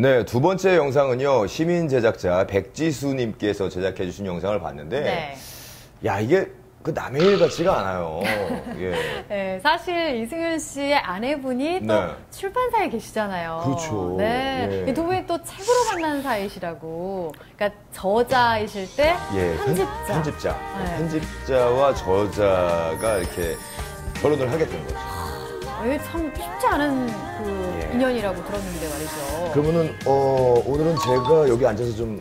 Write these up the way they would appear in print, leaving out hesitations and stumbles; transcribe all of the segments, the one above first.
네, 두 번째 영상은요, 시민 제작자 백지수님께서 제작해 주신 영상을 봤는데, 네. 야, 이게 그 남의 일 같지가 않아요. 예. 네, 사실 이승윤 씨의 아내분이 또 네. 출판사에 계시잖아요. 그렇죠. 네. 예. 이 두 분이 또 책으로 만난 사이시라고. 그러니까 저자이실 때 예, 편집자. 편집자. 네. 편집자와 저자가 이렇게 결혼을 하게 된 거죠. 이게 참 쉽지 않은 그 예. 인연이라고 들었는데 말이죠. 그러면은, 오늘은 제가 여기 앉아서 좀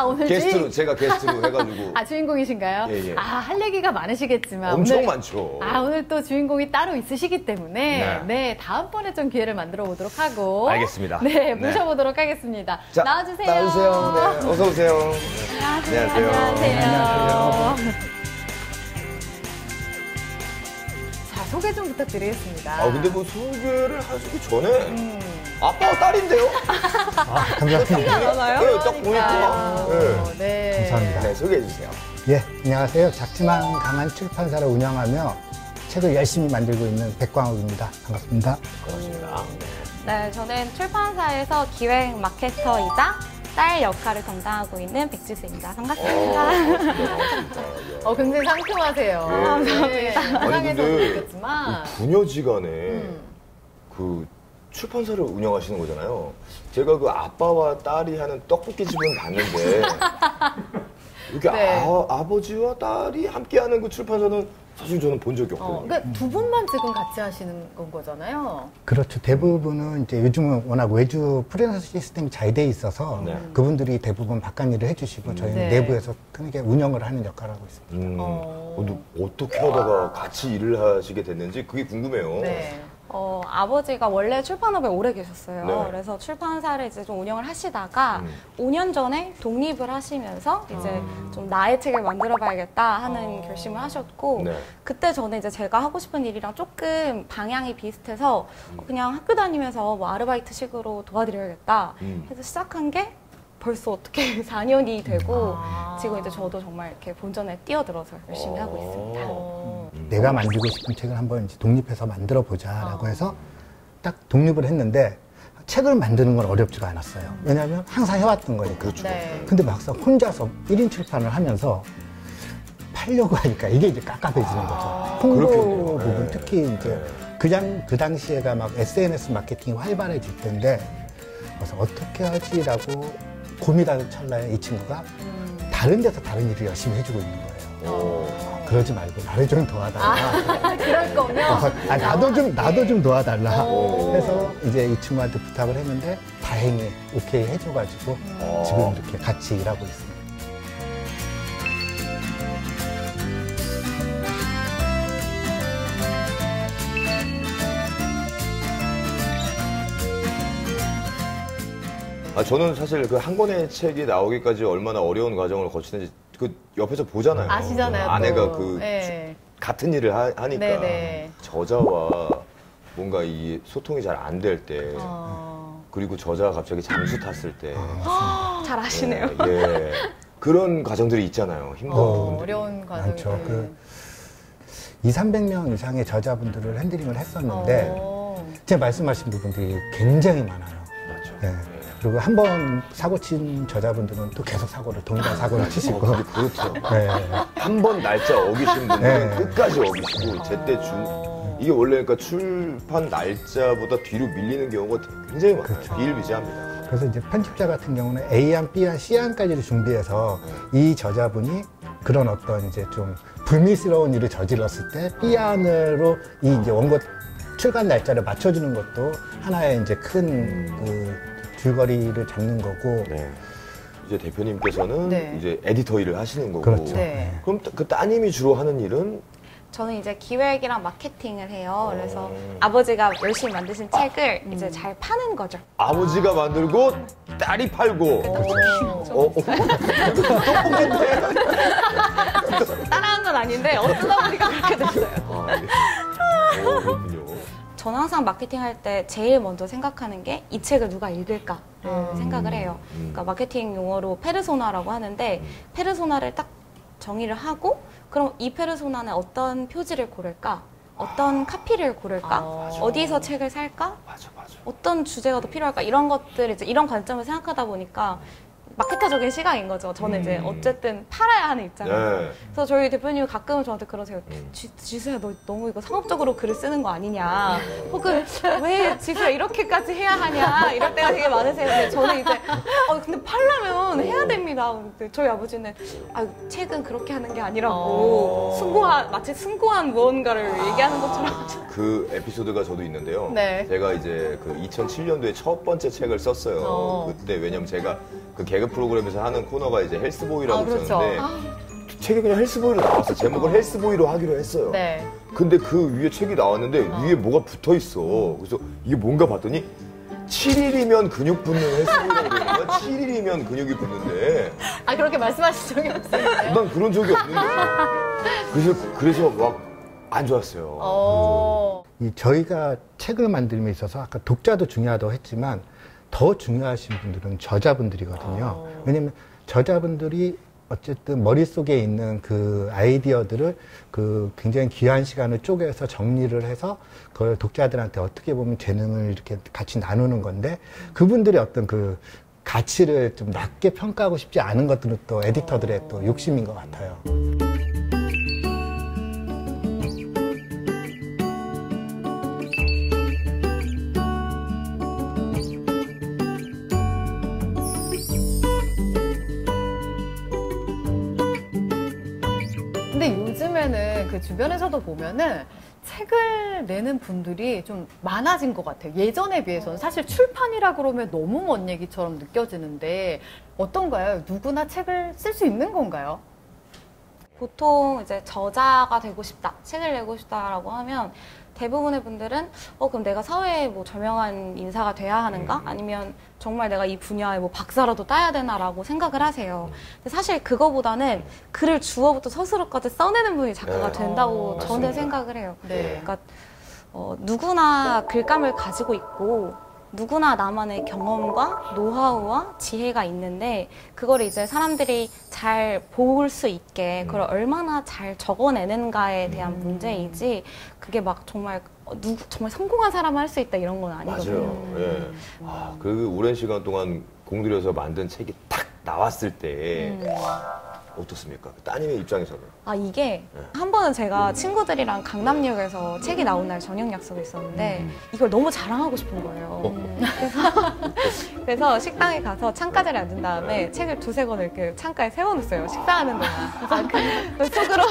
오늘 게스트로, 제가 게스트로 해가지고. 주인공이신가요? 예, 예. 할 얘기가 많으시겠지만. 엄청 오늘, 많죠. 오늘 또 주인공이 따로 있으시기 때문에. 네. 다음번에 좀 기회를 만들어 보도록 하고. 알겠습니다. 네, 모셔보도록 하겠습니다. 자, 나와주세요. 나와주세요. 네, 어서오세요. 안녕하세요. 자, 소개 좀 부탁드리겠습니다. 근데 뭐 소개를 하시기 전에 아빠와 딸인데요? 감사합니다. 네, 딱 보니까. 네. 네. 감사합니다. 네, 소개해주세요. 예, 안녕하세요. 작지만 강한 출판사를 운영하며 책을 열심히 만들고 있는 백광욱입니다. 반갑습니다. 고맙습니다. 네, 저는 출판사에서 기획 마케터이자 딸 역할을 담당하고 있는 백지수입니다. 반갑습니다. 반갑습니다. 굉장히 상큼하세요. 예. 감사합니다. 아니, 영상에서 근데 느꼈지만. 부녀지간에 그 출판사를 운영하시는 거잖아요. 제가 그 아빠와 딸이 하는 떡볶이집은 봤는데 이렇게 네. 아버지와 딸이 함께하는 그 출판사는 사실 저는 본 적이 없거든요. 그러니까 두 분만 지금 같이 하시는 건 거잖아요. 그렇죠. 대부분은 이제 요즘은 워낙 외주 프리랜서 시스템이 잘 돼 있어서 네. 그분들이 대부분 바깥 일을 해주시고 저희는 네. 내부에서 크게 운영을 하는 역할을 하고 있습니다. 근데 어떻게 하다가 같이 일을 하시게 됐는지 그게 궁금해요. 네. 아버지가 원래 출판업에 오래 계셨어요. 네. 그래서 출판사를 이제 좀 운영을 하시다가 5년 전에 독립을 하시면서 이제 좀 나의 책을 만들어 봐야겠다 하는 결심을 하셨고, 네. 그때 저는 이제 제가 하고 싶은 일이랑 조금 방향이 비슷해서 그냥 학교 다니면서 뭐 아르바이트식으로 도와드려야겠다 해서 시작한 게 벌써 어떻게 4년이 되고 지금 이제 저도 정말 이렇게 본전에 뛰어들어서 열심히 하고 있습니다. 내가 만들고 싶은 책을 한번 이제 독립해서 만들어 보자라고 해서 딱 독립을 했는데 책을 만드는 건 어렵지가 않았어요. 왜냐하면 항상 해왔던 거니까. 그렇죠. 네. 근데 막상 혼자서 1인 출판을 하면서 팔려고 하니까 이게 이제 깝깝해지는 거죠. 홍보 그렇겠네요. 부분 네. 특히 이제 그 당시에가 막 SNS 마케팅이 활발해질 텐데 그래서 어떻게 하지라고 고민하는 찰나에 이 친구가 다른 데서 다른 일을 열심히 해주고 있는 거예요. 그러지 말고 나를 좀 도와달라. 그럴 거면. 나도 좀 도와달라. 해서 이제 이 친구한테 부탁을 했는데 다행히 오케이 해줘가지고 지금 이렇게 같이 일하고 있습니다. 저는 사실 그 한 권의 책이 나오기까지 얼마나 어려운 과정을 거치는지 그 옆에서 보잖아요. 아시잖아요. 아내가 또. 그 네. 같은 일을 하니까 네네. 저자와 뭔가 이 소통이 잘 안 될 때 그리고 저자가 갑자기 잠수 탔을 때 잘 아시네요. 예. 그런 과정들이 있잖아요. 힘든 부분들이. 어려운 과정이. 많죠. 200~300명 이상의 저자분들을 핸들링을 했었는데 제가 말씀하신 부분들이 굉장히 많아요. 맞죠. 네. 그리고 한 번 사고 친 저자분들은 또 계속 동일한 사고를 치시고. 그렇죠. 네. 한 번 날짜 어기신 분들은 네. 끝까지 어기시고 제때 이게 원래 그러니까 출판 날짜보다 뒤로 밀리는 경우가 굉장히 많아요. 그렇죠. 비일비재합니다. 그래서 이제 편집자 같은 경우는 A안, B안, C안까지를 준비해서 이 저자분이 그런 어떤 이제 좀 불미스러운 일을 저질렀을 때 B안으로 이 이제 원고 출간 날짜를 맞춰주는 것도 하나의 이제 큰 그 줄거리를 잡는 거고. 네. 이제 대표님께서는 네. 이제 에디터 일을 하시는 거고. 그렇죠. 네. 그럼 그 따님이 주로 하는 일은 저는 이제 기획이랑 마케팅을 해요. 그래서 아버지가 열심히 만드신 책을 이제 잘 파는 거죠. 아버지가 만들고 딸이 팔고. 따라한 건 아닌데 어쩌다 보니까 그렇게 됐어요. 그렇군요. 저는 항상 마케팅 할 때 제일 먼저 생각하는 게 이 책을 누가 읽을까 생각을 해요. 그러니까 마케팅 용어로 페르소나라고 하는데 페르소나를 딱 정의를 하고 그럼 이 페르소나는 어떤 표지를 고를까? 어떤 카피를 고를까? 어디서 책을 살까? 맞아. 어떤 주제가 더 필요할까? 이런 것들 이제 이런 관점을 생각하다 보니까 마케터적인 시각인 거죠. 저는 이제 어쨌든 팔아야 하는 입장이라서. 네. 그래서 저희 대표님은 가끔은 저한테 그러세요. 지수야, 너 너무 이거 상업적으로 글을 쓰는 거 아니냐. 혹은 왜 지수야 이렇게까지 해야 하냐. 이럴 때가 되게 많으세요. 근데 저는 이제 근데 팔려면 해야 됩니다. 근데 저희 아버지는 책은 그렇게 하는 게 아니라고 마치 숭고한 무언가를 얘기하는 것처럼. 그 에피소드가 저도 있는데요. 네. 제가 이제 그 2007년도에 첫 번째 책을 썼어요. 그때 왜냐면 제가 그 개그 프로그램에서 하는 코너가 이제 헬스보이라고 있었는데 책이 그냥 헬스보이로 나왔어. 제목을 헬스보이로 하기로 했어요. 네. 근데 그 위에 책이 나왔는데 위에 뭐가 붙어 있어. 그래서 이게 뭔가 봤더니 7일이면 근육 붙는 헬스보이라고 되는 거야. 7일이면 근육이 붙는데. 그렇게 말씀하신 적이 없어요? 난 그런 적이 없는데. 그래서 막 안 좋았어요. 저희가 책을 만들면 있어서 아까 독자도 중요하다고 했지만 더 중요하신 분들은 저자분들이거든요. 왜냐면 저자분들이 어쨌든 머릿속에 있는 그 아이디어들을 그 굉장히 귀한 시간을 쪼개서 정리를 해서 그걸 독자들한테 어떻게 보면 재능을 이렇게 같이 나누는 건데 그분들의 어떤 그 가치를 좀 낮게 평가하고 싶지 않은 것들은 또 에디터들의 또 욕심인 것 같아요. 근데 요즘에는 그 주변에서도 보면은 책을 내는 분들이 좀 많아진 것 같아요. 예전에 비해서는 사실 출판이라 그러면 너무 먼 얘기처럼 느껴지는데 어떤가요? 누구나 책을 쓸 수 있는 건가요? 보통 이제 저자가 되고 싶다, 책을 내고 싶다라고 하면 대부분의 분들은 그럼 내가 사회에 뭐 저명한 인사가 돼야 하는가? 아니면 정말 내가 이 분야에 뭐 박사라도 따야 되나라고 생각을 하세요. 근데 사실 그거보다는 글을 주어부터 서술어까지 써내는 분이 작가가 된다고 저는 맞습니다. 생각을 해요. 네. 그러니까 누구나 글감을 가지고 있고 누구나 나만의 경험과 노하우와 지혜가 있는데 그걸 이제 사람들이 잘 볼 수 있게 그걸 얼마나 잘 적어내는가에 대한 문제이지 그게 막 정말 정말 성공한 사람은 할 수 있다 이런 건 아니거든요. 맞아요. 예. 그 오랜 시간 동안 공들여서 만든 책이 딱 나왔을 때 어떻습니까? 따님의 입장에서는. 이게 한 번은 제가 친구들이랑 강남역에서 책이 나온 날 저녁 약속이 있었는데 이걸 너무 자랑하고 싶은 거예요. 그래서 식당에 가서 창가 자리에 앉은 다음에 책을 두세 권을 이렇게 창가에 세워놓았어요. 식사하는 동안. 그래서 속으로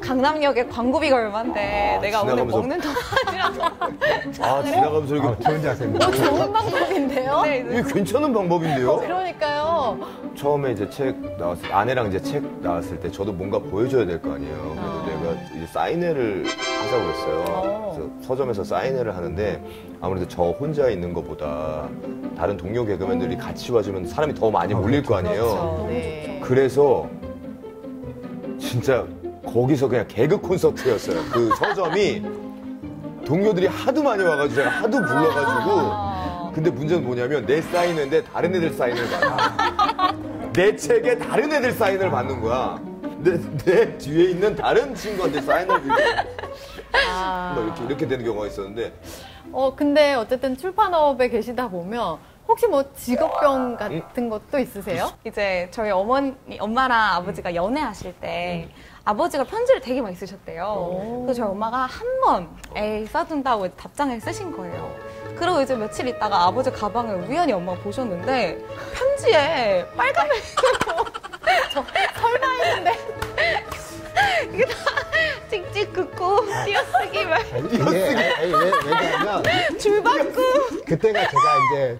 강남역에 광고비가 얼만데 내가 오늘 지나가면서. 먹는 동안이라서 지나가면서 이렇게 좋은 자세입니다. 좋은 방법인데요? 네, 이게 괜찮은 방법인데요? 그러니까요. 처음에 이제 책 나왔을 아내랑 이제 책 나왔을 때 저도 뭔가 보여줘야 될 거 아니에요. 그래서 내가 이제 사인회를 하자고 그랬어요. 그래서 서점에서 사인회를 하는데 아무래도 저 혼자 있는 것보다 다른 동료 개그맨들이 같이 와주면 사람이 더 많이 몰릴 거 아니에요. 그렇죠. 네. 그래서 진짜 거기서 그냥 개그 콘서트였어요. 그 서점이 동료들이 하도 많이 와가지고 제가 하도 불러가지고 근데 문제는 뭐냐면 내 사인회인데 다른 애들 사인을 받아. 내 책에 다른 애들 사인을 받는 거야. 내 뒤에 있는 다른 친구한테 사인을 이렇게 되는 경우가 있었는데. 근데 어쨌든 출판업에 계시다 보면 혹시 뭐 직업병 같은 것도 있으세요? 이제 저희 엄마랑 아버지가 연애하실 때 아버지가 편지를 되게 많이 쓰셨대요. 그래서 저희 엄마가 한 번 에이 써둔다고 답장을 쓰신 거예요. 그리고 이제 며칠 있다가 아버지 가방을 우연히 엄마가 보셨는데 편지에 빨간 펜으로 설마 했는데 이게 다 찍찍 긋고 띄어쓰기 말 왜냐면 줄받고 그때가 제가 이제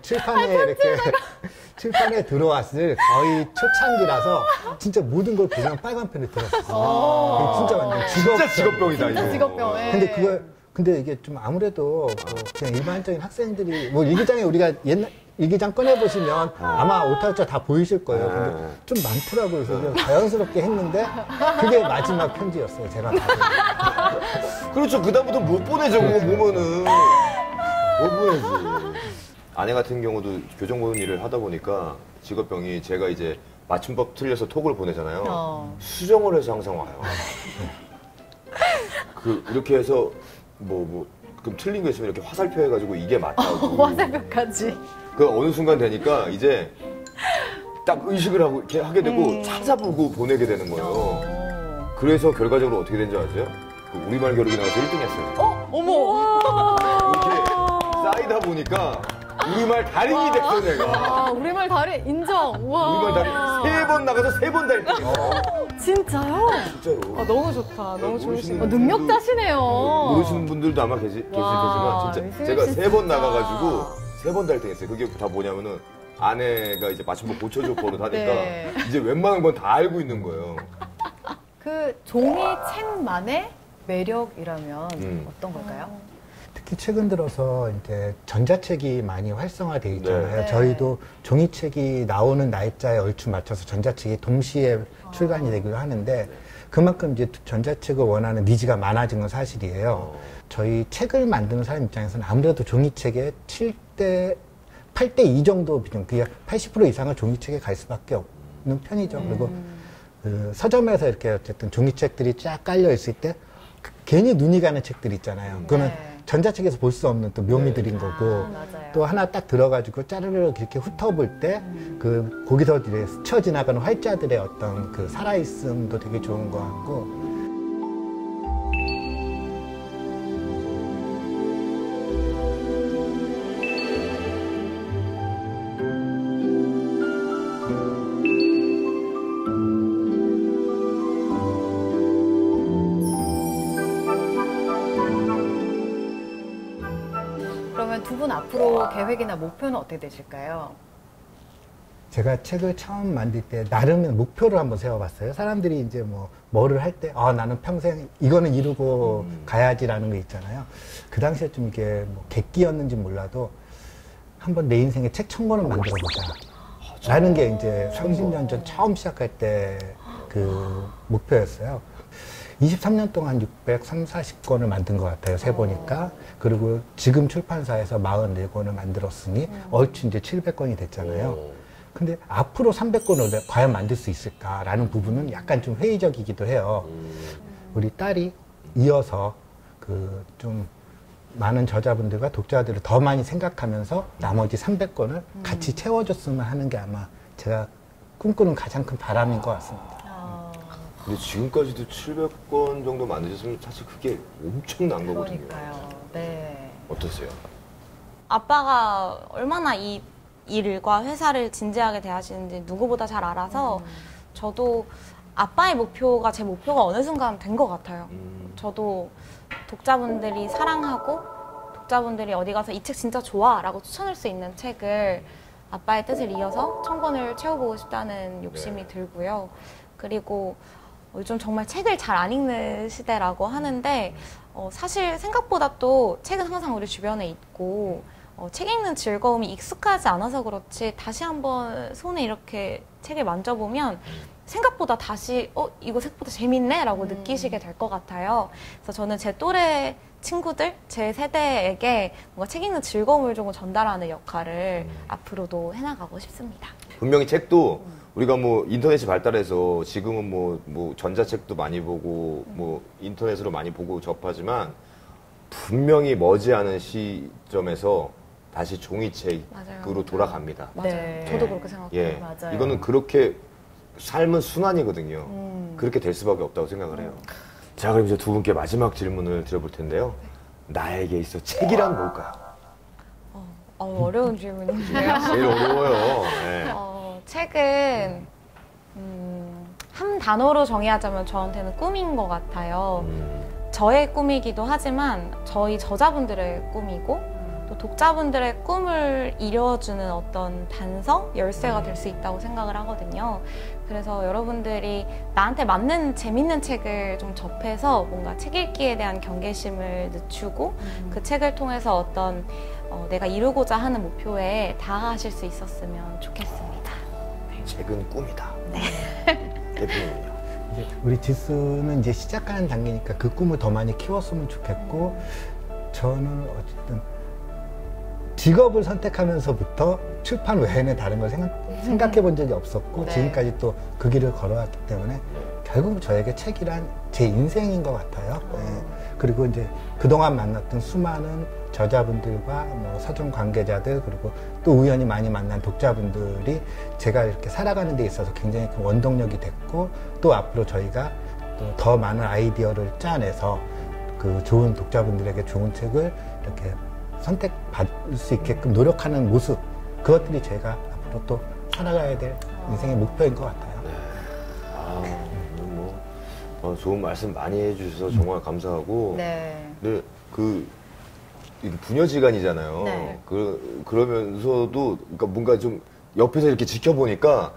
출판에 들어왔을 거의 초창기라서 진짜 모든 걸 그냥 빨간 펜을 들었어요. 진짜 완전 진짜 직업병이다. 진짜 이거. 직업병. 근데 이게 좀 아무래도 그냥 일반적인 학생들이 뭐 일기장에 우리가 옛날 일기장 꺼내보시면 아마 오타오타 다 보이실 거예요. 근데 좀 많더라고요. 그래서 그냥 자연스럽게 했는데 그게 마지막 편지였어요. 제가 받은. 그렇죠. 그다음부터 못 보내죠. 그거 보면은. 못 보내지. 아내 같은 경우도 교정 보는 일을 하다 보니까 직업병이 제가 이제 맞춤법 틀려서 톡을 보내잖아요. 수정을 해서 항상 와요. 이렇게 해서 그럼 틀린 거 있으면 이렇게 화살표 해가지고 이게 맞다고. 화살표까지. 그 어느 순간 되니까 이제 딱 의식을 하고 이렇게 하게 되고 찾아보고 보내게 되는 거예요. 그래서 결과적으로 어떻게 된지 아세요? 그 우리말 겨루기 나가서 1등 했어요. 어머! 이렇게 쌓이다 보니까 우리말 달인이 됐어, 내가. 아, 우리말 달인 인정. 와. 우리말 달인 3번 나가서 3번 다 1등 했어. 진짜요? 진짜로. 너무 좋다. 너무 좋으시네요. 능력자시네요. 모르시는 분들도 아마 계시겠지만 와, 진짜 제가 진짜. 3번 나가가지고 3번 다 1등 했어요. 그게 다 뭐냐면은 아내가 이제 맞춤법 고쳐줄 버릇 하니까 네. 이제 웬만한 건 다 알고 있는 거예요. 그 종이책만의 매력이라면 어떤 걸까요? 특히 최근 들어서 이제 전자책이 많이 활성화되어 있잖아요. 네. 저희도 종이책이 나오는 날짜에 얼추 맞춰서 전자책이 동시에 출간이 되기도 하는데 그만큼 이제 전자책을 원하는 니즈가 많아진 건 사실이에요. 저희 책을 만드는 사람 입장에서는 아무래도 종이책의 7대, 8대 2 정도 비중, 그게 80% 이상은 종이책에 갈 수밖에 없는 편이죠. 그리고 그 서점에서 이렇게 어쨌든 종이책들이 쫙 깔려 있을 때 괜히 눈이 가는 책들 있잖아요. 그거는 네. 전자책에서 볼 수 없는 또 묘미들인 거고 맞아요. 또 하나 딱 들어가지고 짜르르 이렇게 훑어볼 때 그 거기서 이제 스쳐 지나가는 활자들의 어떤 그 살아있음도 되게 좋은 것 같고 그러면 두 분 앞으로 계획이나 목표는 어떻게 되실까요? 제가 책을 처음 만들 때 나름의 목표를 한번 세워봤어요. 사람들이 이제 뭐를 할 때, 나는 평생 이거는 이루고 가야지라는 거 있잖아요. 그 당시에 좀 이게 객기였는지 몰라도 한번 내 인생에 책 1000권을 만들어보자. 라는 게 이제 30년 전 처음 시작할 때 그 목표였어요. 23년 동안 630-40권을 만든 것 같아요. 세보니까. 그리고 지금 출판사에서 44권을 만들었으니 얼추 이제 700권이 됐잖아요. 근데 앞으로 300권을 과연 만들 수 있을까라는 부분은 약간 좀 회의적이기도 해요. 우리 딸이 이어서 그 좀 많은 저자분들과 독자들을 더 많이 생각하면서 나머지 300권을 같이 채워줬으면 하는 게 아마 제가 꿈꾸는 가장 큰 바람인 것 같습니다. 근데 지금까지도 700권 정도 만드셨으면 사실 그게 엄청난 거거든요. 그러니까요. 네. 어떠세요? 아빠가 얼마나 이 일과 회사를 진지하게 대하시는지 누구보다 잘 알아서 저도 아빠의 목표가 제 목표가 어느 순간 된 것 같아요. 저도 독자분들이 사랑하고 독자분들이 어디 가서 이 책 진짜 좋아 라고 추천할 수 있는 책을 아빠의 뜻을 이어서 1000권을 채워보고 싶다는 욕심이 들고요. 그리고 요즘 정말 책을 잘 안 읽는 시대라고 하는데 사실 생각보다 또 책은 항상 우리 주변에 있고 책 읽는 즐거움이 익숙하지 않아서 그렇지 다시 한번 손에 이렇게 책을 만져보면 생각보다 다시 이거 생각보다 재밌네 라고 느끼시게 될 것 같아요. 그래서 저는 제 또래 친구들, 제 세대에게 뭔가 책 읽는 즐거움을 조금 전달하는 역할을 앞으로도 해나가고 싶습니다. 분명히 책도 우리가 인터넷이 발달해서 지금은 전자책도 많이 보고 인터넷으로 많이 보고 접하지만 분명히 머지않은 시점에서 다시 종이책으로 맞아요. 돌아갑니다. 맞아요. 네. 저도 그렇게 생각해요. 예, 맞아요. 이거는 그렇게 삶은 순환이거든요. 그렇게 될 수밖에 없다고 생각을 해요. 자, 그럼 이제 두 분께 마지막 질문을 드려볼 텐데요. 나에게 있어 책이란 뭘까요? 어려운 질문이네요. 제일 어려워요. 네. 책은 한 단어로 정의하자면 저한테는 꿈인 것 같아요. 저의 꿈이기도 하지만 저희 저자분들의 꿈이고 또 독자분들의 꿈을 이뤄주는 어떤 단서, 열쇠가 될 수 있다고 생각을 하거든요. 그래서 여러분들이 나한테 맞는 재밌는 책을 좀 접해서 뭔가 책 읽기에 대한 경계심을 늦추고 그 책을 통해서 어떤 내가 이루고자 하는 목표에 다가가실 수 있었으면 좋겠습니다. 책은 꿈이다. 네. 대표님은요? 이제 우리 지수는 이제 시작하는 단계니까 그 꿈을 더 많이 키웠으면 좋겠고 저는 어쨌든 직업을 선택하면서부터 출판 외에는 다른 걸 생각해 본 적이 없었고 네. 지금까지 또 그 길을 걸어왔기 때문에 결국 저에게 책이란 제 인생인 것 같아요. 네. 그리고 이제 그동안 만났던 수많은 저자분들과 뭐 서점 관계자들 그리고 또 우연히 많이 만난 독자분들이 제가 이렇게 살아가는 데 있어서 굉장히 큰 원동력이 됐고 또 앞으로 저희가 또 더 많은 아이디어를 짜내서 그 좋은 독자분들에게 좋은 책을 이렇게 선택받을 수 있게끔 노력하는 모습 그것들이 제가 앞으로 또 살아가야 될 인생의 목표인 것 같아요. 좋은 말씀 많이 해주셔서 정말 감사하고. 네. 근데 이게 부녀지간이잖아요. 네. 그러면서도 그러니까 뭔가 좀 옆에서 이렇게 지켜보니까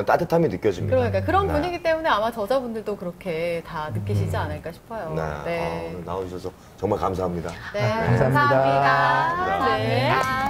따뜻함이 느껴집니다. 그러니까 그런 네. 분위기 때문에 아마 저자분들도 그렇게 다 느끼시지 않을까 싶어요. 네. 나와주셔서 정말 감사합니다. 네. 감사합니다. 감사합니다. 감사합니다. 네.